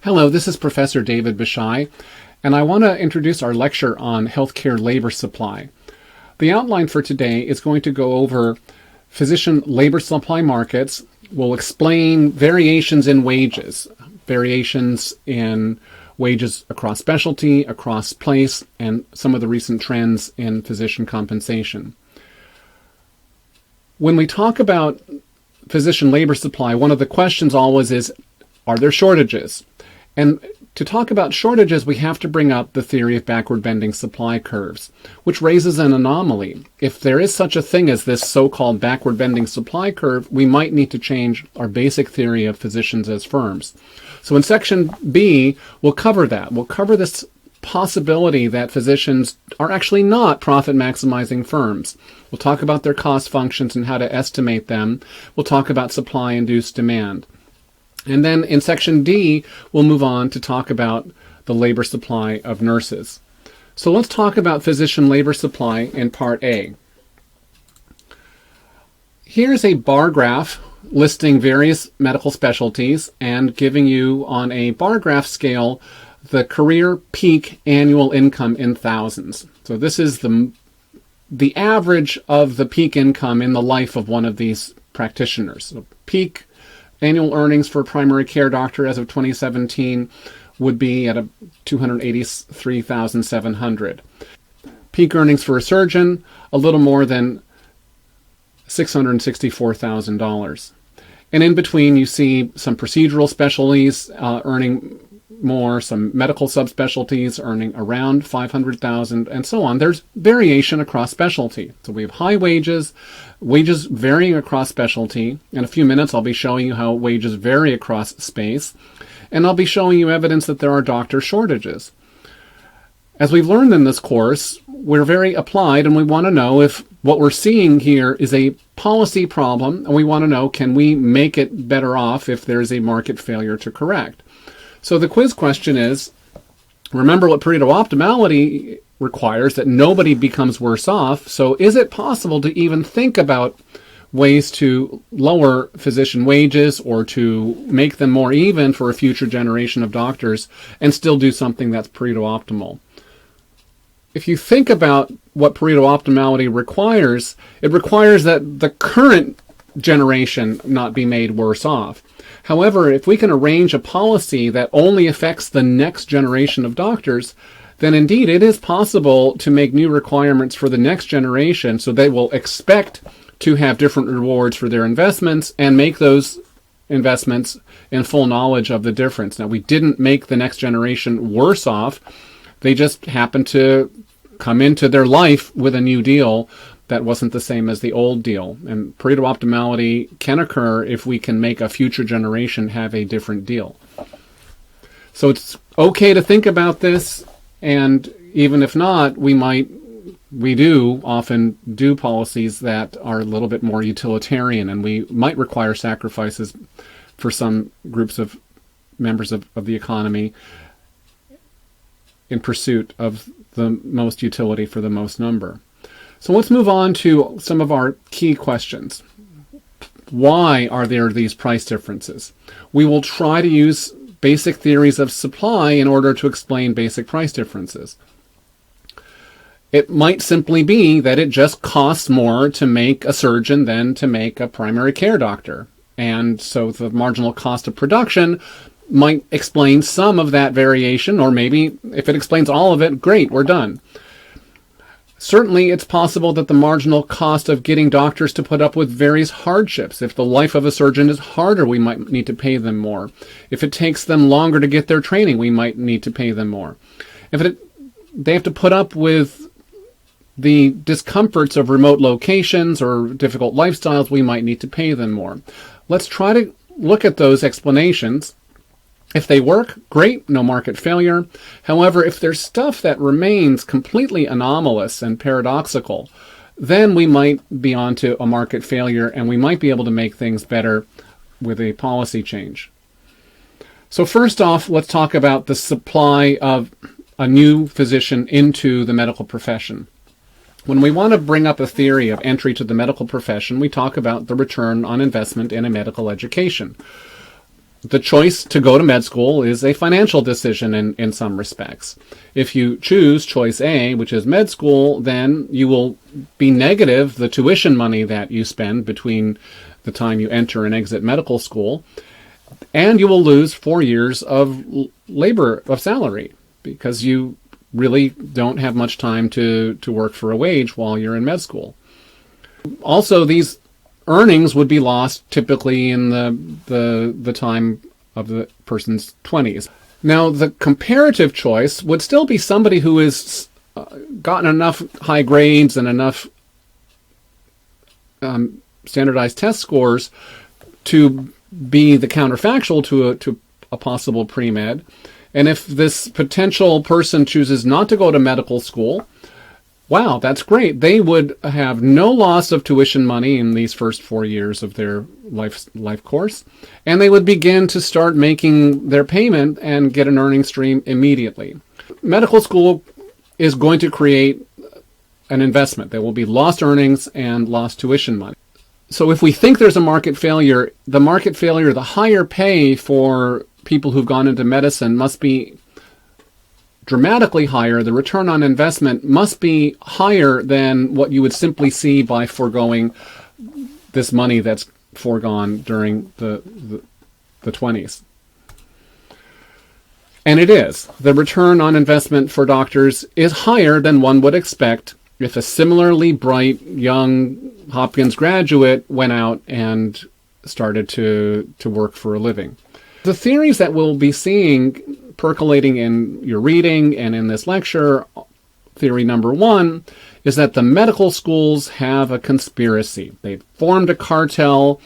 Hello, this is Professor David Bishai, and I want to introduce our lecture on healthcare labor supply. The outline for today is going to go over physician labor supply markets. We'll explain variations in wages across specialty, across place, and some of the recent trends in physician compensation. When we talk about physician labor supply, one of the questions always is, are there shortages? And to talk about shortages, we have to bring up the theory of backward bending supply curves, which raises an anomaly. If there is such a thing as this so-called backward bending supply curve, we might need to change our basic theory of physicians as firms. So in section B, we'll cover that. We'll cover this possibility that physicians are actually not profit-maximizing firms. We'll talk about their cost functions and how to estimate them. We'll talk about supply-induced demand. And then in section D, we'll move on to talk about the labor supply of nurses. So let's talk about physician labor supply in part A. Here's a bar graph listing various medical specialties and giving you on a bar graph scale the career peak annual income in thousands. So this is the average of the peak income in the life of one of these practitioners. So peak annual earnings for a primary care doctor as of 2017 would be at $283,700. Peak earnings for a surgeon, a little more than $664,000. And in between, you see some procedural specialties earning more, some medical subspecialties earning around $500,000, and so on. There's variation across specialty. So we have high wages varying across specialty. In a few minutes, I'll be showing you how wages vary across space, and I'll be showing you evidence that there are doctor shortages. As we've learned in this course, we're very applied, and we want to know if what we're seeing here is a policy problem, and we want to know, can we make it better off if there's a market failure to correct? So the quiz question is, remember what Pareto optimality requires, that nobody becomes worse off. So is it possible to even think about ways to lower physician wages or to make them more even for a future generation of doctors and still do something that's Pareto optimal? If you think about what Pareto optimality requires, it requires that the current generation not be made worse off. However, if we can arrange a policy that only affects the next generation of doctors, then indeed it is possible to make new requirements for the next generation so they will expect to have different rewards for their investments and make those investments in full knowledge of the difference. Now, we didn't make the next generation worse off. They just happened to come into their life with a new deal that wasn't the same as the old deal. And Pareto optimality can occur if we can make a future generation have a different deal. So it's okay to think about this, and even if not, we often do policies that are a little bit more utilitarian, and we might require sacrifices for some groups of members of the economy in pursuit of the most utility for the most number. So let's move on to some of our key questions. Why are there these price differences? We will try to use basic theories of supply in order to explain basic price differences. It might simply be that it just costs more to make a surgeon than to make a primary care doctor. And so the marginal cost of production might explain some of that variation, or maybe if it explains all of it, great, we're done. Certainly, it's possible that the marginal cost of getting doctors to put up with various hardships. If the life of a surgeon is harder, we might need to pay them more. If it takes them longer to get their training, we might need to pay them more. If they have to put up with the discomforts of remote locations or difficult lifestyles, we might need to pay them more. Let's try to look at those explanations. If they work, great, no market failure. However, if there's stuff that remains completely anomalous and paradoxical, then we might be onto a market failure, and we might be able to make things better with a policy change. So first off, let's talk about the supply of a new physician into the medical profession. When we want to bring up a theory of entry to the medical profession, we talk about the return on investment in a medical education. The choice to go to med school is a financial decision in some respects. If you choose choice A, which is med school, then you will be negative the tuition money that you spend between the time you enter and exit medical school, and you will lose 4 years of labor, of salary, because you really don't have much time to work for a wage while you're in med school. Also, these earnings would be lost typically in the time of the person's 20s. Now, the comparative choice would still be somebody who has gotten enough high grades and enough standardized test scores to be the counterfactual to a possible pre-med. And if this potential person chooses not to go to medical school, wow, that's great. They would have no loss of tuition money in these first 4 years of their life course, and they would begin to start making their payment and get an earning stream immediately. Medical school is going to create an investment. There will be lost earnings and lost tuition money. So if we think there's a market failure, the higher pay for people who've gone into medicine must be dramatically higher. The return on investment must be higher than what you would simply see by foregoing this money that's foregone during the 20s. And it is. The return on investment for doctors is higher than one would expect if a similarly bright young Hopkins graduate went out and started to work for a living. The theories that we'll be seeing percolating in your reading and in this lecture, theory number one, is that the medical schools have a conspiracy. They've formed a cartel,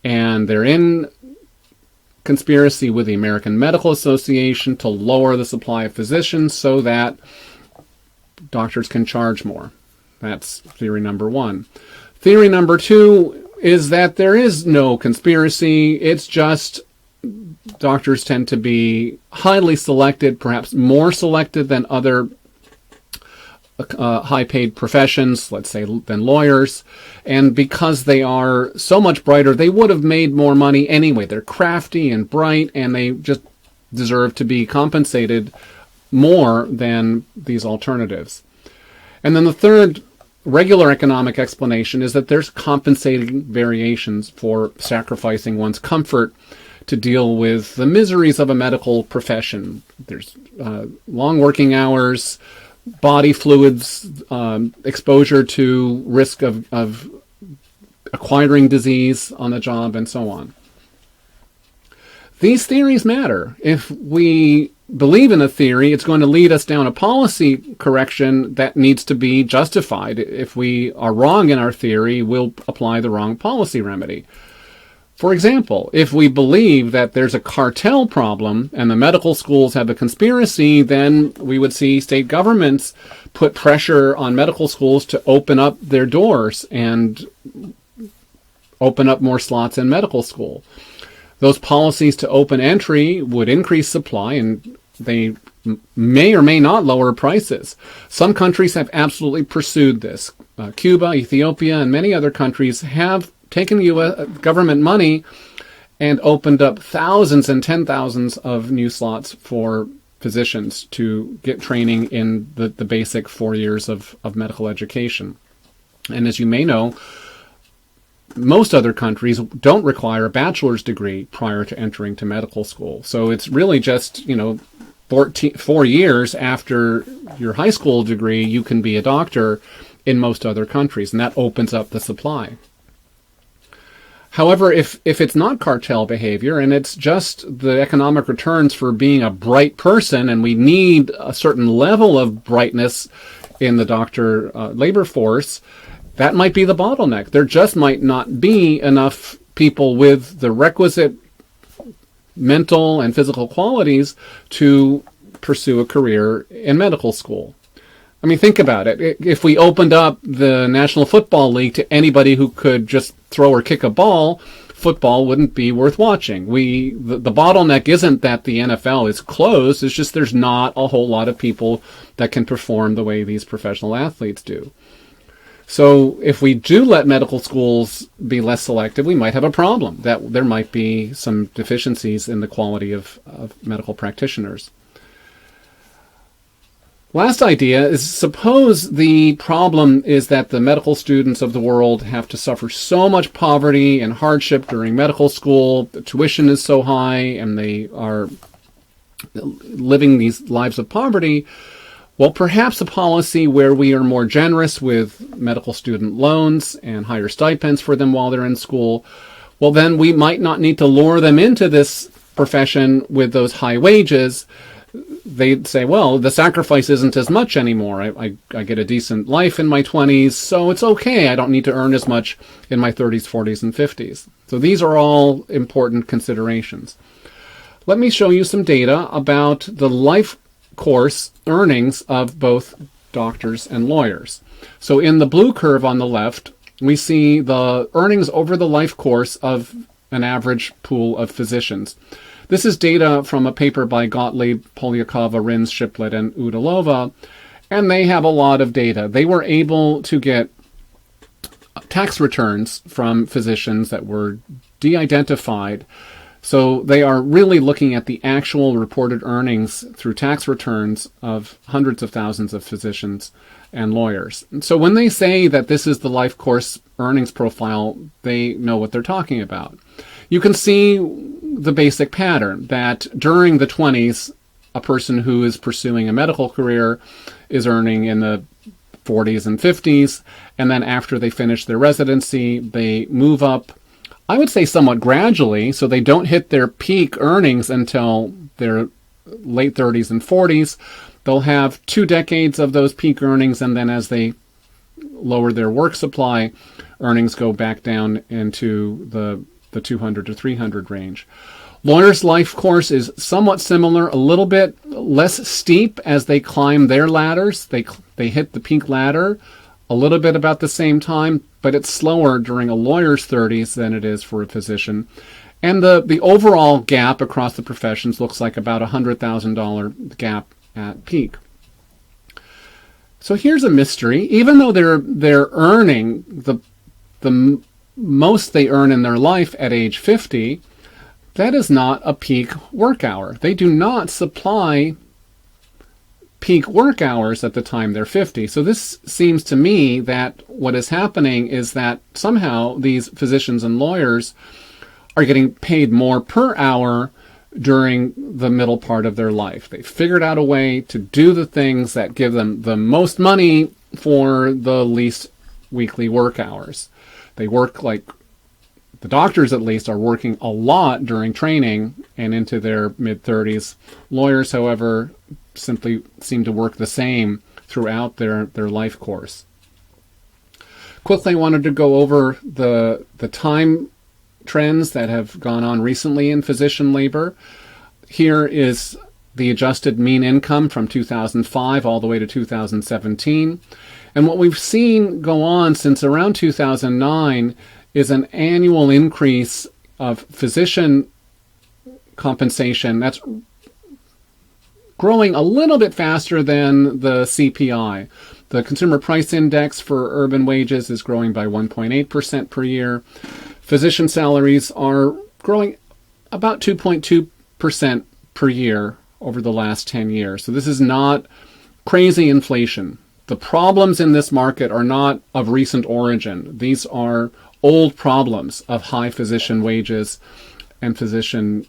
and they're in conspiracy with the American Medical Association to lower the supply of physicians so that doctors can charge more. That's theory number one. Theory number two is that there is no conspiracy. It's just doctors tend to be highly selected, perhaps more selected than other high-paid professions, let's say, than lawyers. And because they are so much brighter, they would have made more money anyway. They're crafty and bright, and they just deserve to be compensated more than these alternatives. And then the third regular economic explanation is that there's compensating variations for sacrificing one's comfort to deal with the miseries of a medical profession. There's long working hours, body fluids, exposure to risk of acquiring disease on the job, and so on. These theories matter. If we believe in a theory, it's going to lead us down a policy correction that needs to be justified. If we are wrong in our theory, we'll apply the wrong policy remedy. For example, if we believe that there's a cartel problem and the medical schools have a conspiracy, then we would see state governments put pressure on medical schools to open up their doors and open up more slots in medical school. Those policies to open entry would increase supply, and they may or may not lower prices. Some countries have absolutely pursued this. Cuba, Ethiopia, and many other countries have taken U.S. government money and opened up thousands and 10,000s of new slots for physicians to get training in the basic 4 years of medical education. And as you may know, most other countries don't require a bachelor's degree prior to entering to medical school. So it's really just, 4 years after your high school degree, you can be a doctor in most other countries, and that opens up the supply. However, if it's not cartel behavior and it's just the economic returns for being a bright person, and we need a certain level of brightness in the doctor labor force, that might be the bottleneck. There just might not be enough people with the requisite mental and physical qualities to pursue a career in medical school. I mean, think about it. If we opened up the National Football League to anybody who could just throw or kick a ball, football wouldn't be worth watching. The bottleneck isn't that the NFL is closed. It's just there's not a whole lot of people that can perform the way these professional athletes do. So if we do let medical schools be less selective, we might have a problem, that there might be some deficiencies in the quality of medical practitioners. Last idea is, suppose the problem is that the medical students of the world have to suffer so much poverty and hardship during medical school, the tuition is so high, and they are living these lives of poverty. Well, perhaps a policy where we are more generous with medical student loans and higher stipends for them while they're in school, well, then we might not need to lure them into this profession with those high wages. They'd say, well, the sacrifice isn't as much anymore. I get a decent life in my 20s, so it's okay. I don't need to earn as much in my 30s, 40s, and 50s. So these are all important considerations. Let me show you some data about the life course earnings of both doctors and lawyers. So in the blue curve on the left, we see the earnings over the life course of an average pool of physicians. This is data from a paper by Gottlieb, Polyakova, Rins, Shiplet, and Udalova, and they have a lot of data. They were able to get tax returns from physicians that were de-identified. So they are really looking at the actual reported earnings through tax returns of hundreds of thousands of physicians and lawyers. And so when they say that this is the life course earnings profile, they know what they're talking about. You can see the basic pattern that during the 20s, a person who is pursuing a medical career is earning in the 40s and 50s, and then after they finish their residency, they move up, I would say somewhat gradually, so they don't hit their peak earnings until their late 30s and 40s. They'll have 2 decades of those peak earnings, and then as they lower their work supply, earnings go back down into the 200 to 300 range. Lawyers' life course is somewhat similar, a little bit less steep as they climb their ladders. They hit the peak ladder a little bit about the same time, but it's slower during a lawyer's 30s than it is for a physician. And the overall gap across the professions looks like about a $100,000 gap at peak. So here's a mystery. Even though they're earning the most they earn in their life at age 50, that is not a peak work hour. They do not supply peak work hours at the time they're 50. So this seems to me that what is happening is that somehow these physicians and lawyers are getting paid more per hour during the middle part of their life. They figured out a way to do the things that give them the most money for the least weekly work hours. They work, like the doctors at least, are working a lot during training and into their mid-30s. Lawyers, however, simply seem to work the same throughout their life course. Quickly, I wanted to go over the time trends that have gone on recently in physician labor. Here is the adjusted mean income from 2005 all the way to 2017. And what we've seen go on since around 2009 is an annual increase of physician compensation that's growing a little bit faster than the CPI. The Consumer Price Index for urban wages is growing by 1.8% per year. Physician salaries are growing about 2.2% per year over the last 10 years. So this is not crazy inflation. The problems in this market are not of recent origin. These are old problems of high physician wages and physician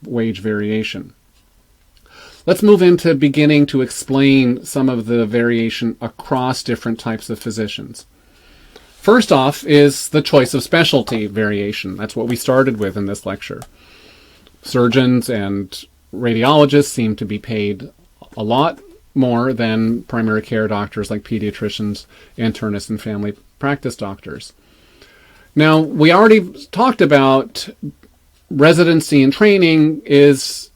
wage variation. Let's move into beginning to explain some of the variation across different types of physicians. First off is the choice of specialty variation. That's what we started with in this lecture. Surgeons and radiologists seem to be paid a lot more than primary care doctors like pediatricians, internists, and family practice doctors. Now, we already talked about residency and training is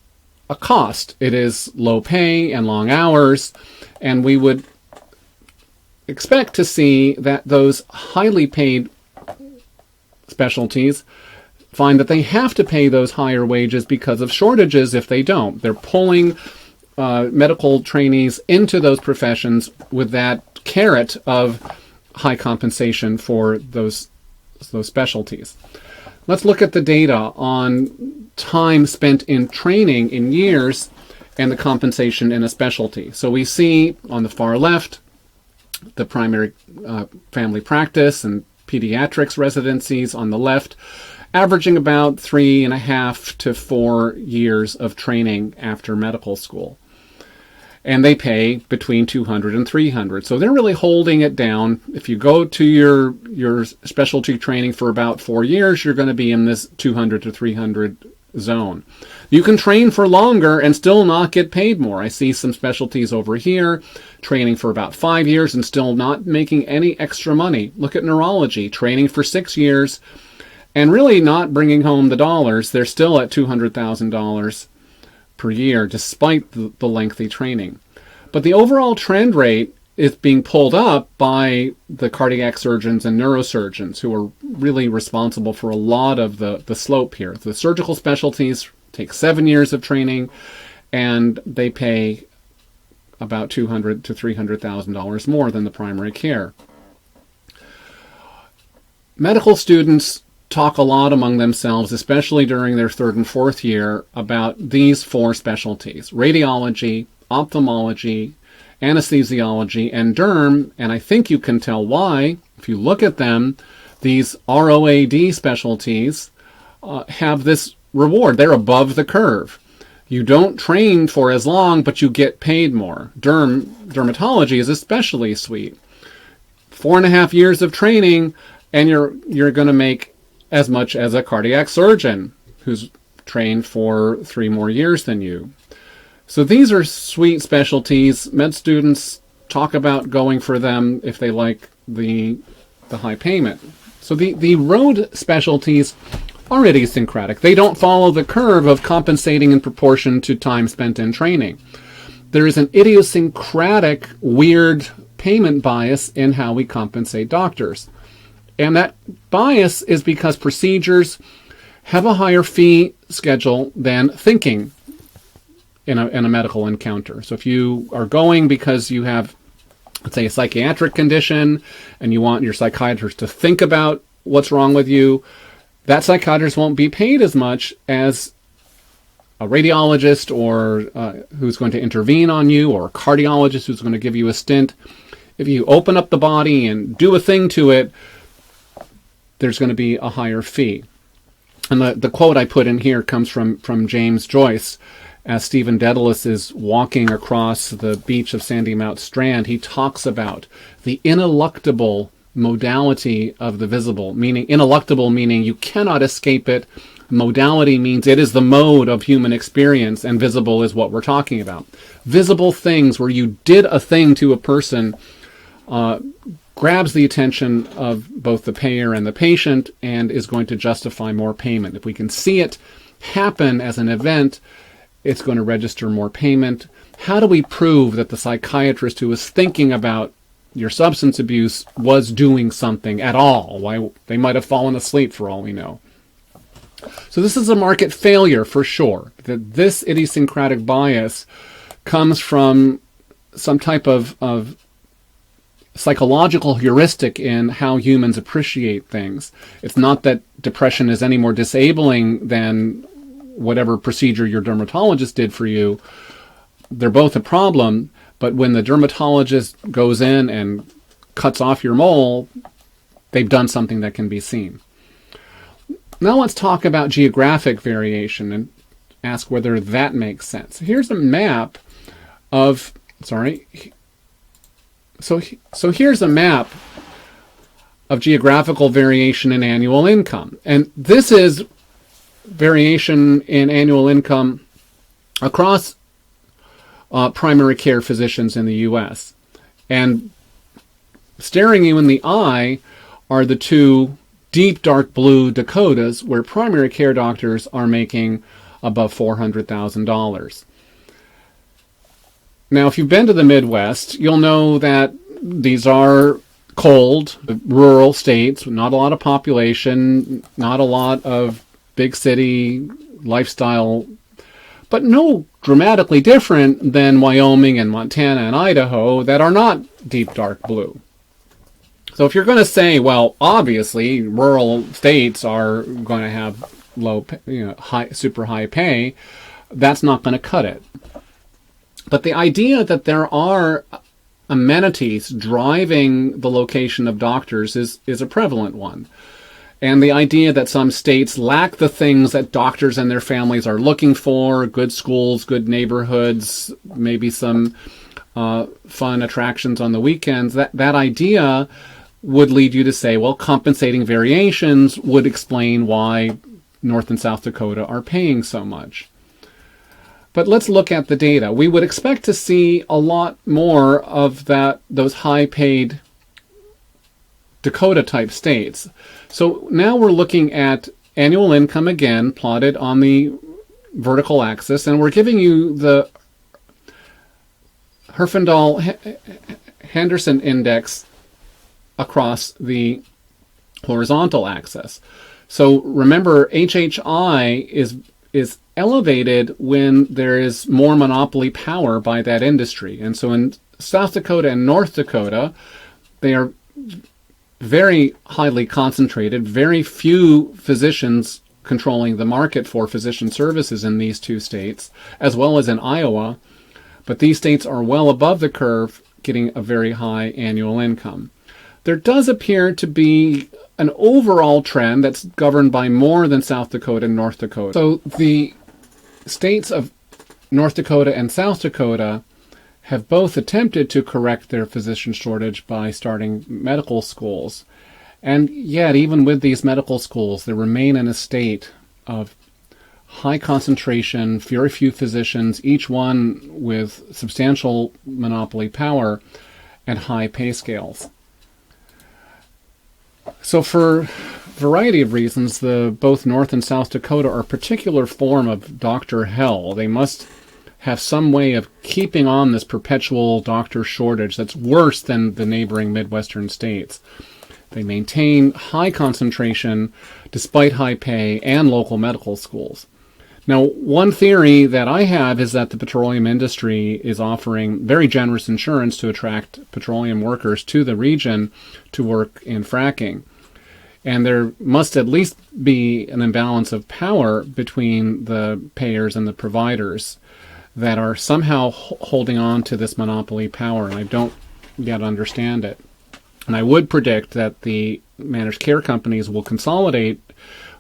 a cost. It is low pay and long hours, and we would expect to see that those highly paid specialties find that they have to pay those higher wages because of shortages if they don't. They're pulling medical trainees into those professions with that carrot of high compensation for those specialties. Let's look at the data on time spent in training in years and the compensation in a specialty. So we see on the far left the primary family practice and pediatrics residencies on the left, averaging about 3.5 to 4 years of training after medical school. And they pay between $200 and $300. So they're really holding it down. If you go to your specialty training for about 4 years, you're going to be in this $200 to $300 zone. You can train for longer and still not get paid more. I see some specialties over here training for about 5 years and still not making any extra money. Look at neurology, training for 6 years and really not bringing home the dollars. They're still at $200,000 per year despite the lengthy training. But the overall trend rate is being pulled up by the cardiac surgeons and neurosurgeons who are really responsible for a lot of the slope here. The surgical specialties take 7 years of training and they pay about $200,000 to $300,000 more than the primary care. Medical students talk a lot among themselves, especially during their 3rd and 4th year, about these 4 specialties: radiology, ophthalmology, anesthesiology, and derm. And I think you can tell why. If you look at them, these R.O.A.D specialties have this reward. They're above the curve. You don't train for as long, but you get paid more. Dermatology is especially sweet. 4.5 years of training, and you're going to make as much as a cardiac surgeon who's trained for 3 more years than you. So these are sweet specialties. Med students talk about going for them if they like the high payment. So the R.O.A.D specialties are idiosyncratic. They don't follow the curve of compensating in proportion to time spent in training. There is an idiosyncratic, weird payment bias in how we compensate doctors. And that bias is because procedures have a higher fee schedule than thinking in a medical encounter. So if you are going because you have, let's say, a psychiatric condition and you want your psychiatrist to think about what's wrong with you, that psychiatrist won't be paid as much as a radiologist or who's going to intervene on you, or a cardiologist who's going to give you a stint. If you open up the body and do a thing to it, there's going to be a higher fee. And the quote I put in here comes from James Joyce. As Stephen Dedalus is walking across the beach of Sandy Mount Strand, he talks about the ineluctable modality of the visible, meaning ineluctable meaning you cannot escape it. Modality means it is the mode of human experience, and visible is what we're talking about. Visible things where you did a thing to a person grabs the attention of both the payer and the patient and is going to justify more payment. If we can see it happen as an event, it's going to register more payment. How do we prove that the psychiatrist who was thinking about your substance abuse was doing something at all? Why, they might have fallen asleep for all we know. So this is a market failure for sure. That this idiosyncratic bias comes from some type of psychological heuristic in how humans appreciate things. It's not that depression is any more disabling than whatever procedure your dermatologist did for you. They're both a problem, but when the dermatologist goes in and cuts off your mole, they've done something that can be seen. Now let's talk about geographic variation and ask whether that makes sense. Here's a map of, So here's a map of geographical variation in annual income. And this is variation in annual income across primary care physicians in the U.S. And staring you in the eye are the 2 deep dark blue Dakotas where primary care doctors are making above $400,000. Now, if you've been to the Midwest, you'll know that these are cold, rural states, not a lot of population, not a lot of big city lifestyle, but no dramatically different than Wyoming and Montana and Idaho that are not deep dark blue. So if you're going to say, well, obviously rural states are going to have low, super high pay, that's not going to cut it. But the idea that there are amenities driving the location of doctors is a prevalent one. And the idea that some states lack the things that doctors and their families are looking for, good schools, good neighborhoods, maybe some fun attractions on the weekends, that idea would lead you to say, well, compensating variations would explain why North and South Dakota are paying so much. But let's look at the data. We would expect to see a lot more of those high-paid Dakota-type states. So now we're looking at annual income again, plotted on the vertical axis, and we're giving you the Herfindahl-Henderson index across the horizontal axis. So remember, HHI is elevated when there is more monopoly power by that industry. And so in South Dakota and North Dakota, they are very highly concentrated, very few physicians controlling the market for physician services in these two states, as well as in Iowa. But these states are well above the curve, getting a very high annual income. There does appear to be an overall trend that's governed by more than South Dakota and North Dakota. So the states of North Dakota and South Dakota have both attempted to correct their physician shortage by starting medical schools. And yet, even with these medical schools, they remain in a state of high concentration, very few physicians, each one with substantial monopoly power and high pay scales. So for a variety of reasons, both North and South Dakota are a particular form of doctor hell. They must have some way of keeping on this perpetual doctor shortage that's worse than the neighboring Midwestern states. They maintain high concentration despite high pay and local medical schools. Now, one theory that I have is that the petroleum industry is offering very generous insurance to attract petroleum workers to the region to work in fracking. And there must at least be an imbalance of power between the payers and the providers that are somehow holding on to this monopoly power, and I don't yet understand it. And I would predict that the managed care companies will consolidate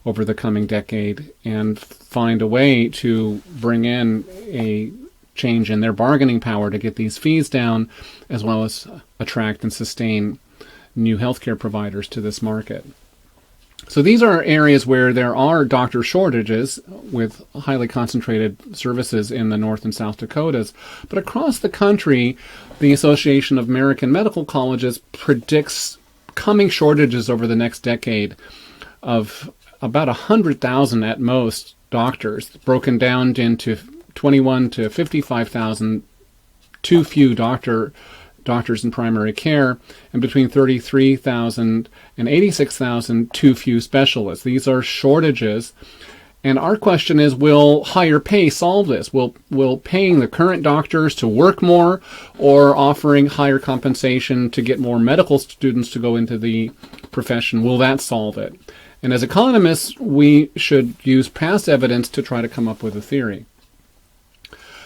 over the coming decade and find a way to bring in a change in their bargaining power to get these fees down, as well as attract and sustain new healthcare providers to this market. So these are areas where there are doctor shortages with highly concentrated services in the North and South Dakotas. But across the country, the Association of American Medical Colleges predicts coming shortages over the next decade of about 100,000 at most doctors, broken down into 21 to 55,000 too few doctors in primary care, and between 33,000 and 86,000 too few specialists. These are shortages. And our question is, will higher pay solve this? Will paying the current doctors to work more, or offering higher compensation to get more medical students to go into the profession, will that solve it? And as economists, we should use past evidence to try to come up with a theory.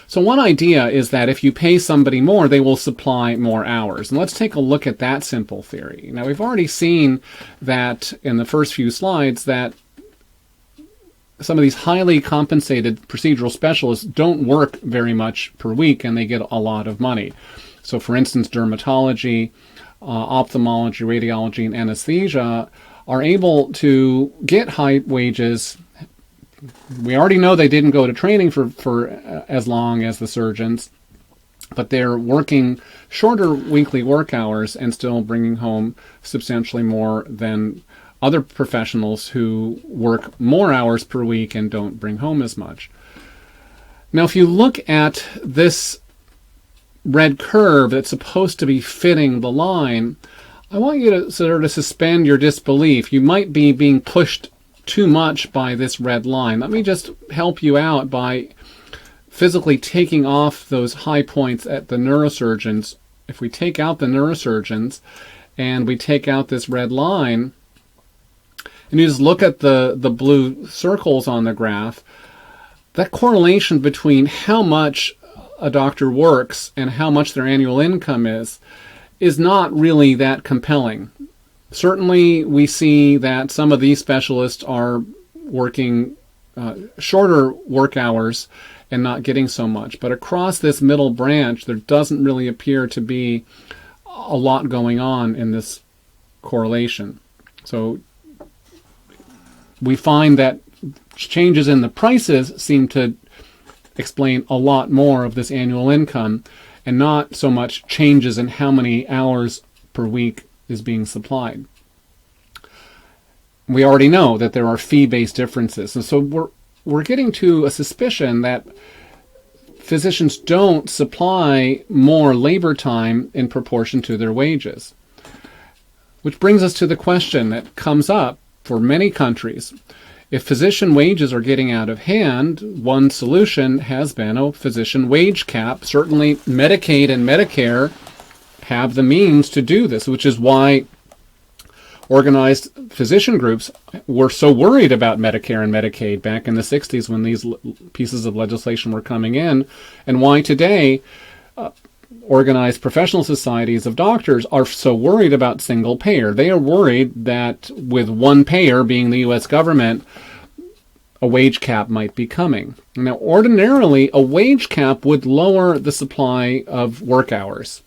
So one idea is that if you pay somebody more, they will supply more hours. And let's take a look at that simple theory. Now, we've already seen that in the first few slides that some of these highly compensated procedural specialists don't work very much per week, and they get a lot of money. So, for instance, dermatology, ophthalmology, radiology, and anesthesia are able to get high wages. We already know they didn't go to training for as long as the surgeons, but they're working shorter weekly work hours and still bringing home substantially more than other professionals who work more hours per week and don't bring home as much. Now, if you look at this red curve that's supposed to be fitting the line, I want you to sort of suspend your disbelief. You might be being pushed too much by this red line. Let me just help you out by physically taking off those high points at the neurosurgeons. If we take out the neurosurgeons and we take out this red line, and you just look at the blue circles on the graph, that correlation between how much a doctor works and how much their annual income is not really that compelling. Certainly, we see that some of these specialists are working shorter work hours and not getting so much. But across this middle branch, there doesn't really appear to be a lot going on in this correlation. So we find that changes in the prices seem to explain a lot more of this annual income, and not so much changes in how many hours per week is being supplied. We already know that there are fee-based differences, and so we're getting to a suspicion that physicians don't supply more labor time in proportion to their wages. Which brings us to the question that comes up for many countries. If physician wages are getting out of hand, one solution has been a physician wage cap. Certainly Medicaid and Medicare have the means to do this, which is why organized physician groups were so worried about Medicare and Medicaid back in the 60s when these pieces of legislation were coming in, and why today organized professional societies of doctors are so worried about single payer. They are worried that with one payer, being the U.S. government, a wage cap might be coming. Now, ordinarily, a wage cap would lower the supply of work hours.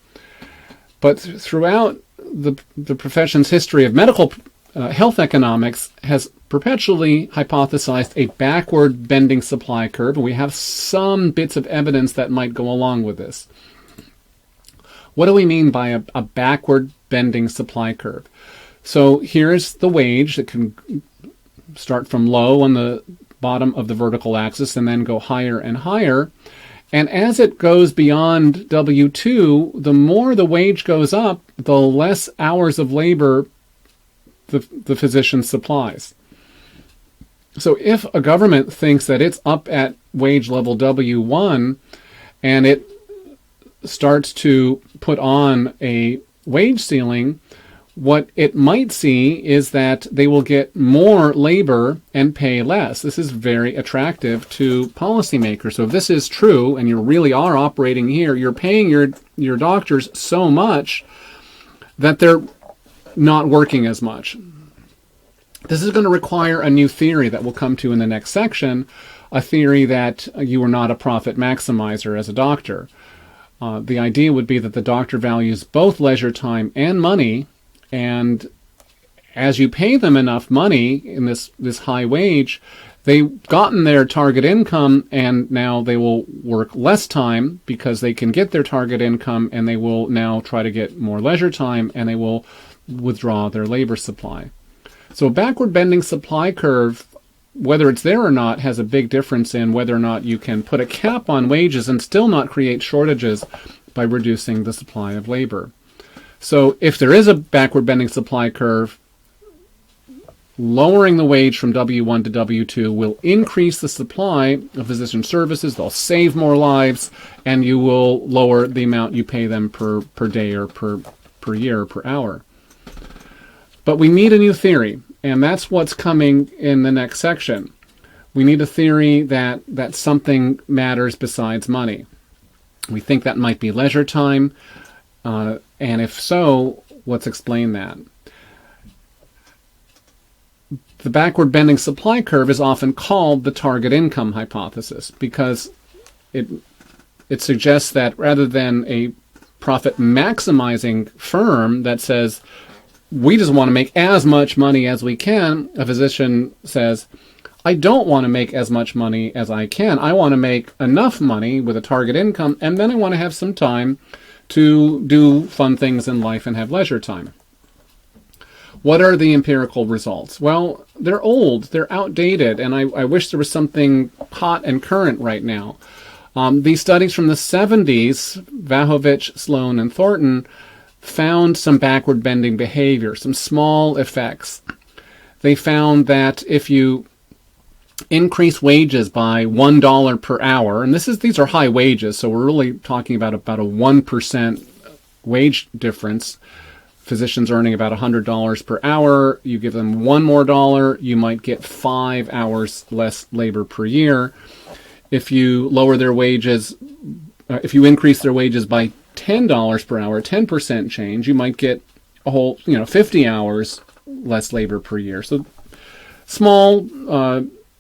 But throughout the profession's history of medical health economics has perpetually hypothesized a backward bending supply curve, and we have some bits of evidence that might go along with this. What do we mean by a backward bending supply curve? So here's the wage that can start from low on the bottom of the vertical axis and then go higher and higher. And as it goes beyond W2, the more the wage goes up, the less hours of labor the physician supplies. So if a government thinks that it's up at wage level W1 and it starts to put on a wage ceiling, what it might see is that they will get more labor and pay less. This is very attractive to policymakers. So if this is true and you really are operating here, you're paying your doctors so much that they're not working as much. This is going to require a new theory that we'll come to in the next section, a theory that you are not a profit maximizer as a doctor. The idea would be that the doctor values both leisure time and money, and as you pay them enough money in this high wage, they've gotten their target income, and now they will work less time because they can get their target income, and they will now try to get more leisure time, and they will withdraw their labor supply. So a backward bending supply curve, whether it's there or not, has a big difference in whether or not you can put a cap on wages and still not create shortages by reducing the supply of labor. So if there is a backward bending supply curve, lowering the wage from W1 to W2 will increase the supply of physician services, they'll save more lives, and you will lower the amount you pay them per day or per year or per hour. But we need a new theory, and that's what's coming in the next section. We need a theory that something matters besides money. We think that might be leisure time, and if so, let's explain that. The backward bending supply curve is often called the target income hypothesis because it suggests that rather than a profit maximizing firm that says, we just want to make as much money as we can, a physician says, I don't want to make as much money as I can. I want to make enough money with a target income, and then I want to have some time to do fun things in life and have leisure time. What are the empirical results? Well, they're old, they're outdated, and I wish there was something hot and current right now. These studies from the 70s, Vahovich, Sloan, and Thornton, found some backward bending behavior, some small effects. They found that if you increase wages by $1 per hour, and these are high wages, so we're really talking about a 1% wage difference physicians earning about $100 per hour, you give them one more dollar, you might get 5 hours less labor per year. If you lower their wages, if you increase their wages by $10 per hour, 10% change, you might get a whole, 50 hours less labor per year. So small,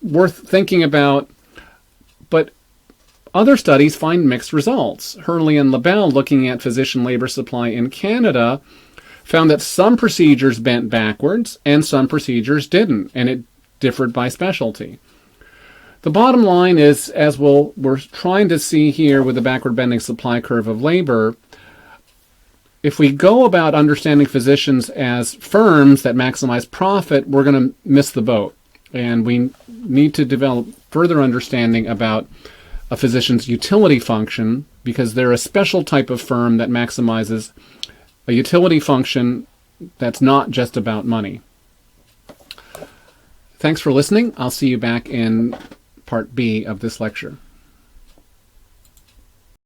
worth thinking about, but other studies find mixed results. Hurley and LaBelle, looking at physician labor supply in Canada, found that some procedures bent backwards and some procedures didn't, and it differed by specialty. The bottom line is, as we're trying to see here with the backward bending supply curve of labor, if we go about understanding physicians as firms that maximize profit, we're going to miss the boat. And we need to develop further understanding about a physician's utility function, because they're a special type of firm that maximizes a utility function that's not just about money. Thanks for listening. I'll see you back in part B of this lecture.